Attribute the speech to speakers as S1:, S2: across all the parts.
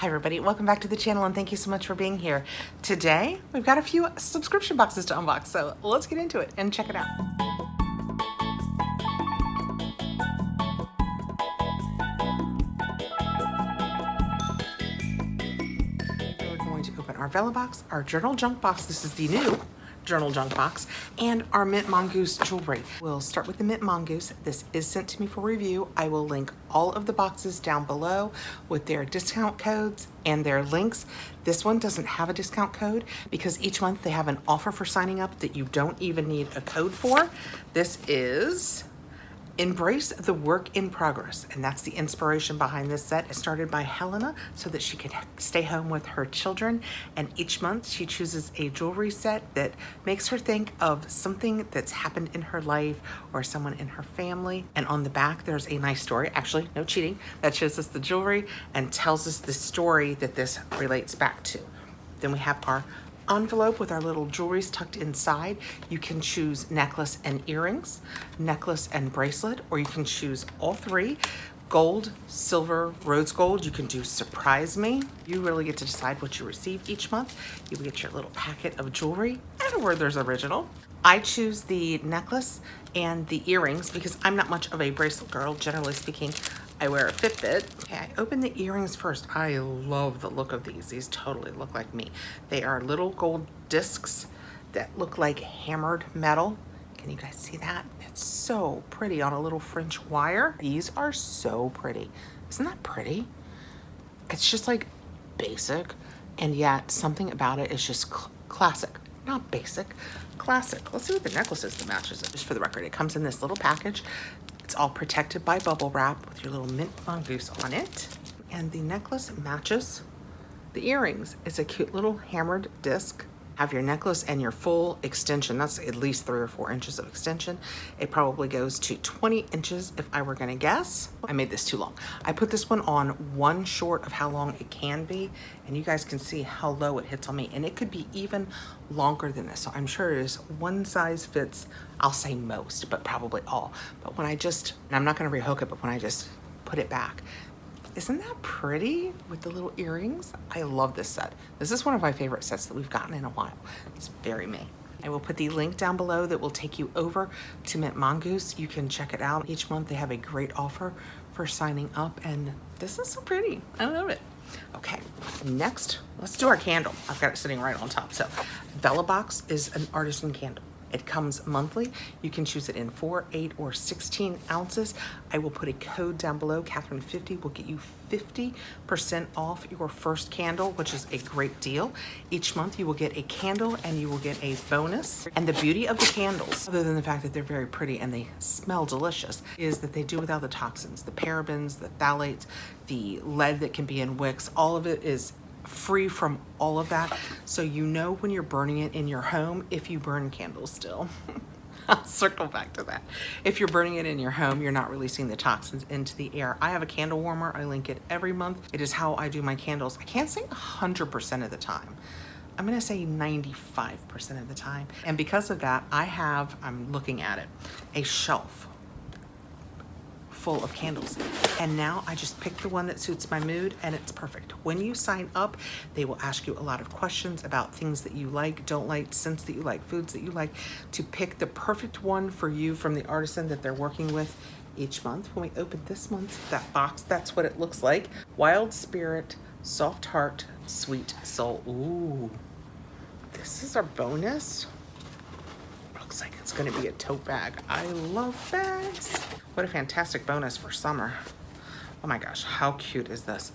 S1: Hi everybody, welcome back to the channel and thank you so much for being here. Today, we've got a few subscription boxes to unbox, so let's get into it and check it out. We're going to open our Vellabox, our journal junk box. This is the new journal junk box, and our Mint Mongoose Jewelry. We'll start with the Mint Mongoose. This is sent to me for review. I will link all of the boxes down below with their discount codes and their links. This one doesn't have a discount code because each month they have an offer for signing up that you don't even need a code for. This is Embrace the Work in Progress, and that's the inspiration behind this set. It started by Helena so that she could stay home with her children, and each month she chooses a jewelry set that makes her think of something that's happened in her life or someone in her family. And on the back there's a nice story, actually no cheating, that shows us the jewelry and tells us the story that this relates back to. Then we have our envelope with our little jewelries tucked inside. You can choose necklace and earrings, necklace and bracelet, or you can choose all three. Gold, silver, rose gold. You can do surprise me. You really get to decide what you receive each month. You get your little packet of jewelry and a Werther's original. I choose the necklace and the earrings because I'm not much of a bracelet girl. Generally speaking, I wear a Fitbit. Okay, I open the earrings first. I love the look of these. These totally look like me. They are little gold discs that look like hammered metal. Can you guys see that? It's so pretty on a little French wire. These are so pretty. Isn't that pretty? It's just like basic, and yet something about it is just classic. Not basic, classic. Let's see what the necklace is that matches it. Just for the record, it comes in this little package. It's all protected by bubble wrap with your little Mint Mongoose on it. And the necklace matches the earrings. It's a cute little hammered disc. Have your necklace and your full extension. That's at least 3 or 4 inches of extension. It probably goes to 20 inches if I were gonna guess. I made this too long. I put this one on one short of how long it can be, and you guys can see how low it hits on me. And it could be even longer than this. So I'm sure it is one size fits, I'll say most, but probably all. But when I just, and I'm not gonna rehook it, but when I just put it back, isn't that pretty with the little earrings? I love this set. This is one of my favorite sets that we've gotten in a while. It's very me. I will put the link down below that will take you over to Mint Mongoose. You can check it out. Each month they have a great offer for signing up, and this is so pretty. I love it. Okay, next, let's do our candle. I've got it sitting right on top. So Vellabox is an artisan candle. It comes monthly. You can choose it in 4, 8, or 16 ounces. I will put a code down below. Catherine50 will get you 50% off your first candle, which is a great deal. Each month you will get a candle and you will get a bonus. And the beauty of the candles, other than the fact that they're very pretty and they smell delicious, is that they do without the toxins, the parabens, the phthalates, the lead that can be in wicks. All of it is free from all of that, so you know when you're burning it in your home, if you burn candles still. I'll circle back to that. If you're burning it in your home, you're not releasing the toxins into the air. I have a candle warmer. I link it every month. It is how I do my candles. I can't say 100% of the time. I'm gonna say 95% of the time. And because of that, I'm looking at it, a shelf full of candles, and now I just pick the one that suits my mood, and it's perfect. When you sign up, they will ask you a lot of questions about things that you like, don't like, scents that you like, foods that you like, to pick the perfect one for you from the artisan that they're working with each month. When we open this month's box, that's what it looks like. Wild Spirit, Soft Heart, Sweet Soul. Ooh, this is our bonus. Looks like it's gonna be a tote bag. I love bags. What a fantastic bonus for summer. Oh my gosh, how cute is this?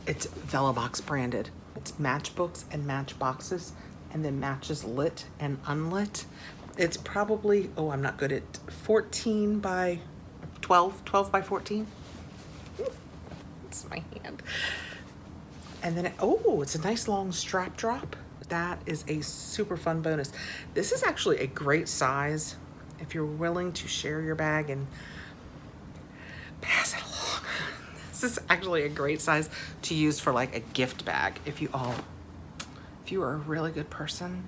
S1: It's Vellabox branded. It's matchbooks and matchboxes, and then matches lit and unlit. It's probably, oh, I'm not good at 14 by 12, 12 by 14. It's my hand. And then, it's a nice long strap drop. That is a super fun bonus. This is actually a great size if you're willing to share your bag and pass it along. This is actually a great size to use for like a gift bag. If you are a really good person,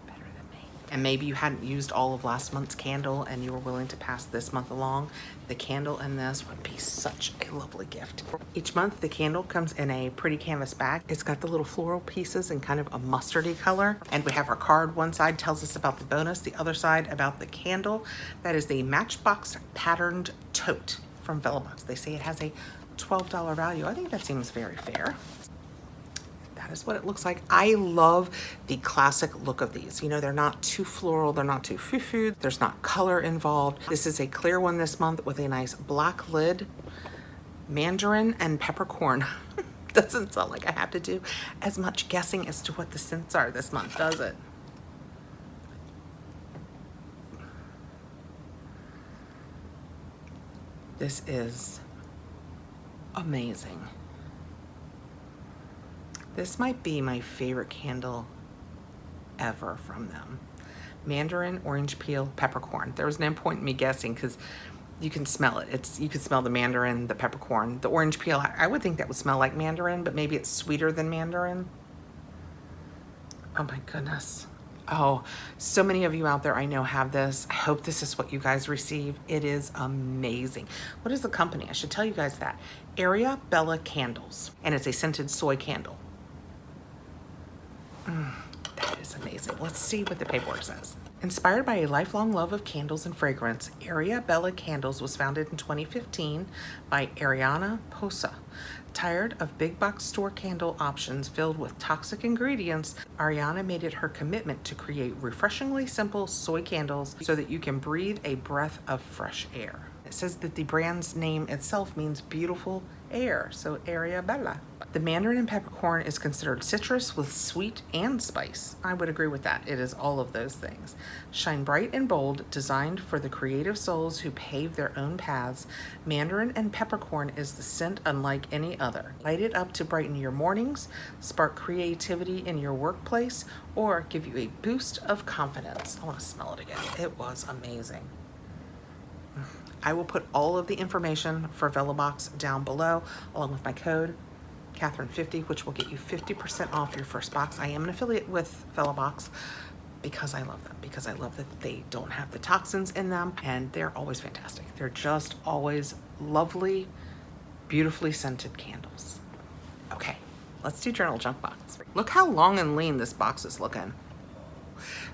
S1: better than me. and maybe you hadn't used all of last month's candle and you were willing to pass this month along, the candle in this would be such a lovely gift. Each month the candle comes in a pretty canvas bag. It's got the little floral pieces in kind of a mustardy color, and we have our card. One side tells us about the bonus, the other side about the candle. That is the Matchbox patterned tote from Vellabox. They say it has a $12 value. I think that seems very fair. That is what it looks like. I love the classic look of these. You know, they're not too floral, they're not too foo-foo, there's not color involved. This is a clear one this month with a nice black lid, mandarin and peppercorn. Doesn't sound like I have to do as much guessing as to what the scents are this month, does it? This is amazing. This might be my favorite candle ever from them. Mandarin, orange peel, peppercorn. There was no point in me guessing because you can smell it. You can smell the mandarin, the peppercorn, the orange peel. I would think that would smell like mandarin, but maybe it's sweeter than mandarin. Oh my goodness. Oh, so many of you out there I know have this. I hope this is what you guys receive. It is amazing. What is the company? I should tell you guys that. Area Bella Candles, and it's a scented soy candle. That is amazing. Let's see what the paperwork says. Inspired by a lifelong love of candles and fragrance, Area Bella Candles was founded in 2015 by Ariana Posa. Tired of big box store candle options filled with toxic ingredients, Ariana made it her commitment to create refreshingly simple soy candles so that you can breathe a breath of fresh air. It says that the brand's name itself means beautiful air, so Area Bella. The mandarin and peppercorn is considered citrus with sweet and spice. I would agree with that. It is all of those things. Shine bright and bold, designed for the creative souls who pave their own paths. Mandarin and peppercorn is the scent unlike any other. Light it up to brighten your mornings, spark creativity in your workplace, or give you a boost of confidence. I want to smell it again. It was amazing. I will put all of the information for Vellabox down below, along with my code, Catherine50, which will get you 50% off your first box. I am an affiliate with Vellabox because I love them, because I love that they don't have the toxins in them, and they're always fantastic. They're just always lovely, beautifully scented candles. Okay, let's do Journal Junk Box. Look how long and lean this box is looking.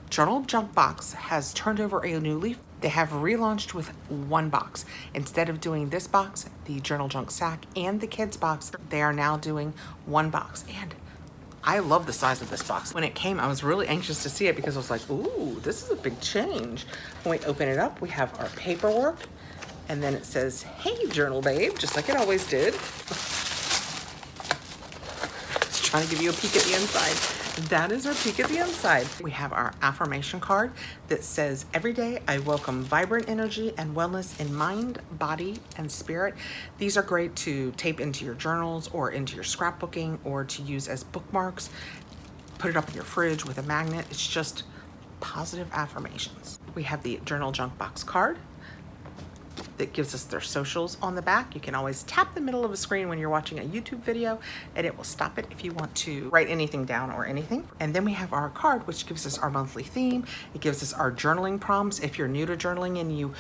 S1: Journal Junk Box has turned over a new leaf. They have relaunched with one box. Instead of doing this box, the Journal Junk Sack, and the kids box, they are now doing one box. And I love the size of this box. When it came, I was really anxious to see it because I was like, ooh, this is a big change. When we open it up, we have our paperwork, and then it says, hey, Journal Babe, just like it always did. Just trying to give you a peek at the inside. That is our peek at the inside. We have our affirmation card that says, every day I welcome vibrant energy and wellness in mind, body, and spirit. These are great to tape into your journals or into your scrapbooking or to use as bookmarks. Put it up in your fridge with a magnet. It's just positive affirmations. We have the Journal Junk Box card that gives us their socials on the back. You can always tap the middle of a screen when you're watching a YouTube video and it will stop it if you want to write anything down or anything. And then we have our card, which gives us our monthly theme. It gives us our journaling prompts. If you're new to journaling and you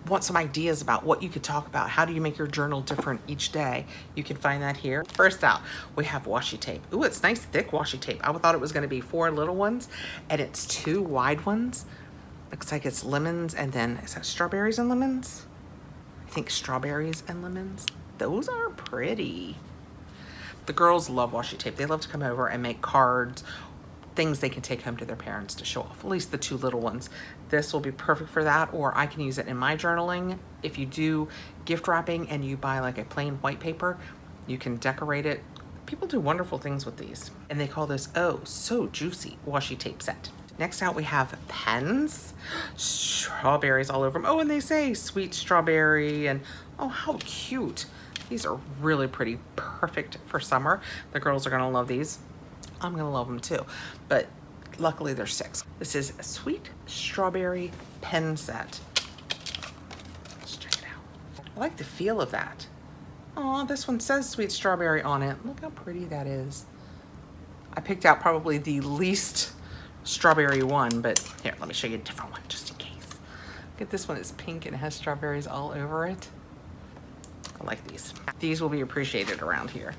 S1: want some ideas about what you could talk about, how do you make your journal different each day, you can find that here. First out, we have washi tape. Ooh, it's nice thick washi tape. I thought it was gonna be 4 little ones and it's 2 wide ones. Looks like it's lemons and then, is that strawberries and lemons? I think strawberries and lemons. Those are pretty. The girls love washi tape. They love to come over and make cards, things they can take home to their parents to show off, at least the 2 little ones. This will be perfect for that, or I can use it in my journaling. If you do gift wrapping and you buy like a plain white paper, you can decorate it. People do wonderful things with these. And they call this, oh, so juicy washi tape set. Next out, we have pens, strawberries all over them. Oh, and they say sweet strawberry, and oh, how cute. These are really pretty, perfect for summer. The girls are gonna love these. I'm gonna love them too, but luckily there's 6. This is a sweet strawberry pen set. Let's check it out. I like the feel of that. Oh, this one says sweet strawberry on it. Look how pretty that is. I picked out probably the least strawberry one, but here, let me show you a different one just in case. Look at this one, it's pink and it has strawberries all over it. I like these. These will be appreciated around here.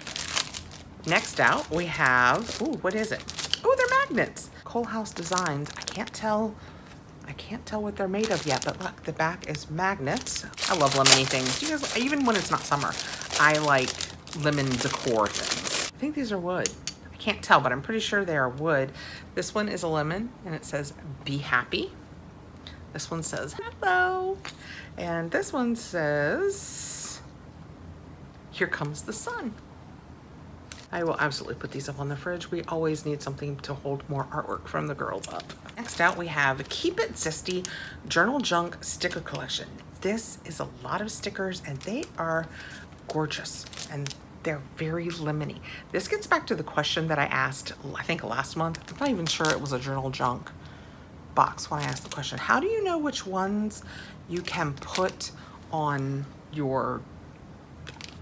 S1: Next out, we have, ooh, what is it? Oh, they're magnets. Cole House Designs. I can't tell what they're made of yet, but look, the back is magnets. I love lemony things. You guys, even when it's not summer, I like lemon decor things. I think these are wood. I can't tell, but I'm pretty sure they are wood. This one is a lemon, and it says, "Be happy." This one says, "Hello." And this one says, "Here comes the sun." I will absolutely put these up on the fridge. We always need something to hold more artwork from the girls up. Next out, we have Keep It Zesty Journal Junk Sticker Collection. This is a lot of stickers and they are gorgeous and they're very lemony. This gets back to the question that I asked, I think last month. I'm not even sure it was a journal junk box when I asked the question. How do you know which ones you can put on your,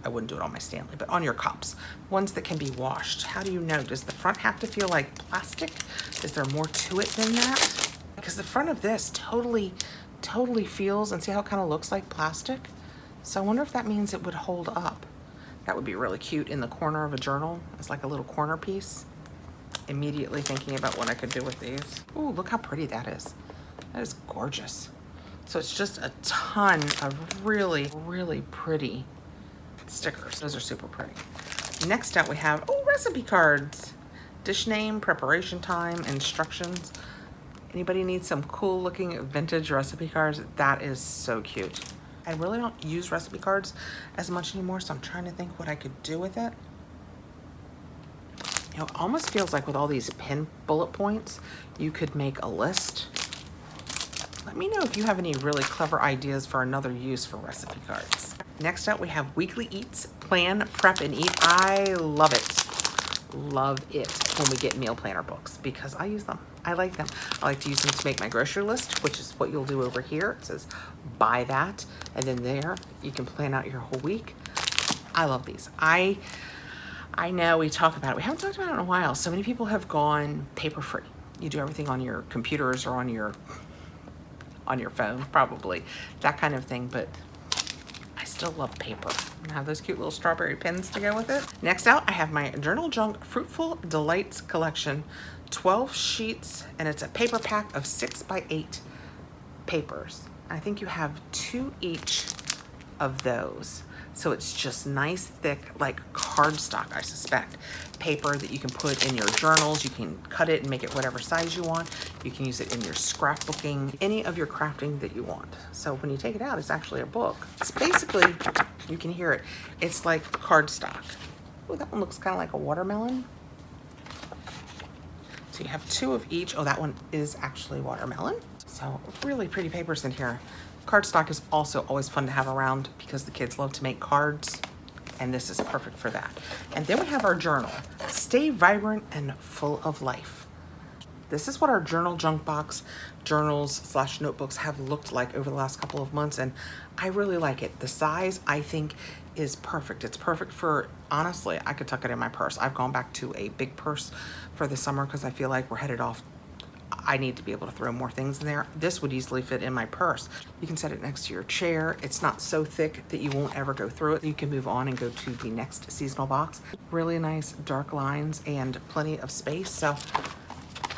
S1: I wouldn't do it on my Stanley, but on your cups, ones that can be washed? How do you know? Does the front have to feel like plastic? Is there more to it than that? Because the front of this totally feels, and see how it kind of looks like plastic? So I wonder if that means it would hold up. That would be really cute in the corner of a journal as like a little corner piece. Immediately thinking about what I could do with these. Ooh, look how pretty that is. That is gorgeous. So it's just a ton of really, really pretty stickers. Those are super pretty. Next out we have, oh, recipe cards. Dish name, preparation time, instructions. Anybody need some cool looking vintage recipe cards? That is so cute. I really don't use recipe cards as much anymore, so I'm trying to think what I could do with it. You know, it almost feels like with all these pin bullet points, you could make a list. Let me know if you have any really clever ideas for another use for recipe cards. Next up, we have Weekly Eats, Plan, Prep, and Eat. I love it. Love it when we get meal planner books because I use them. I like them. I like to use them to make my grocery list, which is what you'll do over here. It says buy that, and then there you can plan out your whole week. I love these. I know we talk about it. We haven't talked about it in a while. So many people have gone paper free. You do everything on your computers or on your phone, probably that kind of thing. But I still love paper. And have those cute little strawberry pins to go with it. Next out, I have my Journal Junk Fruitful Delights collection, 12 sheets, and it's a paper pack of 6x8 papers. I think you have 2 each of those. So it's just nice, thick, like cardstock, I suspect, paper that you can put in your journals. You can cut it and make it whatever size you want. You can use it in your scrapbooking, any of your crafting that you want. So when you take it out, it's actually a book. It's basically, you can hear it, it's like cardstock. Oh, that one looks kind of like a watermelon. So you have 2 of each. Oh, that one is actually watermelon. So really pretty papers in here. Cardstock is also always fun to have around because the kids love to make cards, and this is perfect for that. And then we have our journal, Stay Vibrant and Full of Life. This is what our journal junk box journals / notebooks have looked like over the last couple of months, and I really like it. The size, I think, is perfect. It's perfect for, honestly, I could tuck it in my purse. I've gone back to a big purse for the summer because I feel like we're headed off. I need to be able to throw more things in there. This would easily fit in my purse. You can set it next to your chair. It's not so thick that you won't ever go through it. You can move on and go to the next seasonal box. Really nice dark lines and plenty of space. So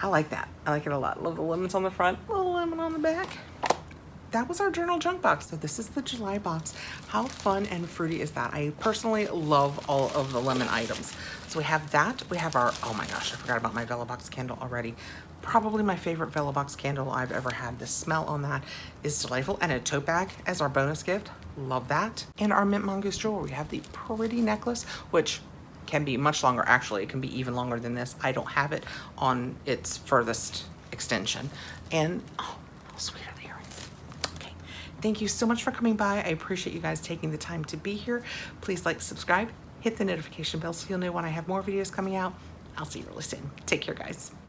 S1: I like that. I like it a lot. Love the lemons on the front, little lemon on the back. That was our journal junk box. So this is the July box. How fun and fruity is that? I personally love all of the lemon items. So we have that. We have our, oh my gosh, I forgot about my Vellabox candle already. Probably my favorite Vellabox candle I've ever had. The smell on that is delightful. And a tote bag as our bonus gift. Love that. And our Mint Mongoose Jewelry. We have the pretty necklace, which can be much longer. Actually, it can be even longer than this. I don't have it on its furthest extension. And, oh, how sweet are the earrings. Okay. Thank you so much for coming by. I appreciate you guys taking the time to be here. Please like, subscribe, hit the notification bell so you'll know when I have more videos coming out. I'll see you really soon. Take care, guys.